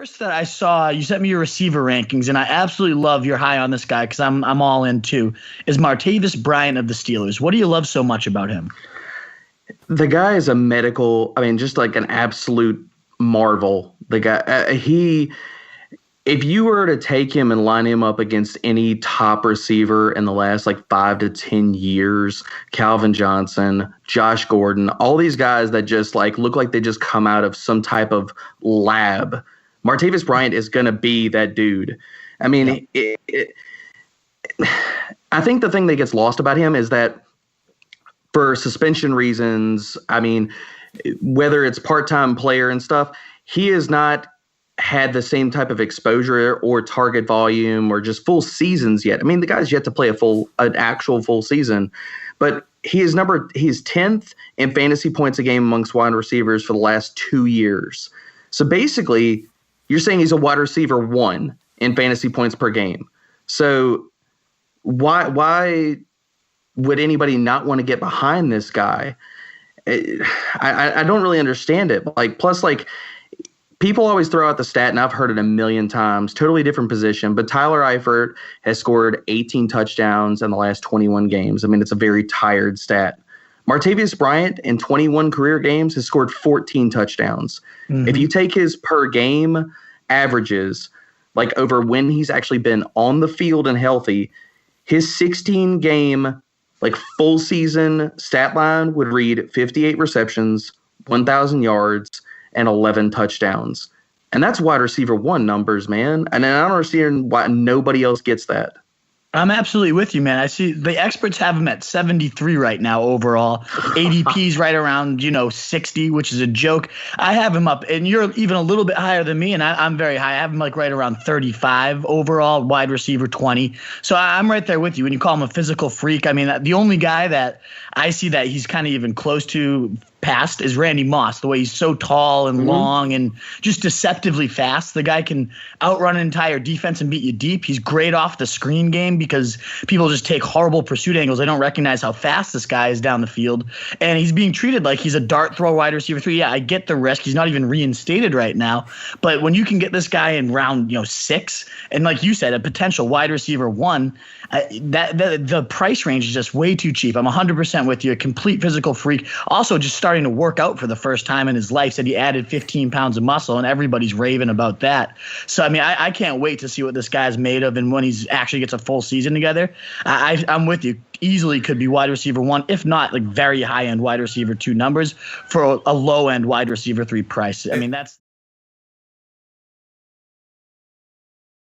first that I saw, you sent me your receiver rankings, and I absolutely love your high on this guy because I'm all in too, is Martavis Bryant of the Steelers. What do you love so much about him? The guy is just like an absolute marvel. The guy, if you were to take him and line him up against any top receiver in the last like 5 to 10 years, Calvin Johnson, Josh Gordon, all these guys that just like look like they just come out of some type of lab, Martavis Bryant is going to be that dude. I mean, I think the thing that gets lost about him is that for suspension reasons, I mean, whether it's part-time player and stuff, he is not had the same type of exposure or target volume or just full seasons yet. I mean, the guy's yet to play an actual full season, but he's 10th in fantasy points a game amongst wide receivers for the last 2 years. So basically, you're saying he's a wide receiver 1 in fantasy points per game. So why would anybody not want to get behind this guy? I don't really understand it. Plus, people always throw out the stat, and I've heard it a million times, totally different position, but Tyler Eifert has scored 18 touchdowns in the last 21 games. I mean, it's a very tired stat. Martavis Bryant in 21 career games has scored 14 touchdowns. Mm-hmm. If you take his per game averages, like over when he's actually been on the field and healthy, his 16 game, full season stat line would read 58 receptions, 1,000 yards, and 11 touchdowns. And that's wide receiver 1 numbers, man. And I don't understand why nobody else gets that. I'm absolutely with you, man. I see the experts have him at 73 right now overall. ADP's right around, 60, which is a joke. I have him up, and you're even a little bit higher than me, and I'm very high. I have him right around 35 overall, wide receiver 20. So I'm right there with you. When you call him a physical freak, I mean, the only guy that I see that he's kind of even close to past is Randy Moss, the way he's so tall and long and just deceptively fast. The guy can outrun an entire defense and beat you deep. He's great off the screen game because people just take horrible pursuit angles. They don't recognize how fast this guy is down the field. And he's being treated like he's a dart throw wide receiver 3. Yeah, I get the risk. He's not even reinstated right now. But when you can get this guy in round 6, and like you said, a potential wide receiver 1, the price range is just way too cheap. I'm 100% with you. A complete physical freak. Also just starting to work out for the first time in his life. Said he added 15 pounds of muscle, and everybody's raving about that. So, I mean, I can't wait to see what this guy's made of and when he's actually gets a full season together. I'm with you. Easily could be wide receiver 1, if not very high-end wide receiver 2 numbers for a low-end wide receiver 3 price. I mean, that's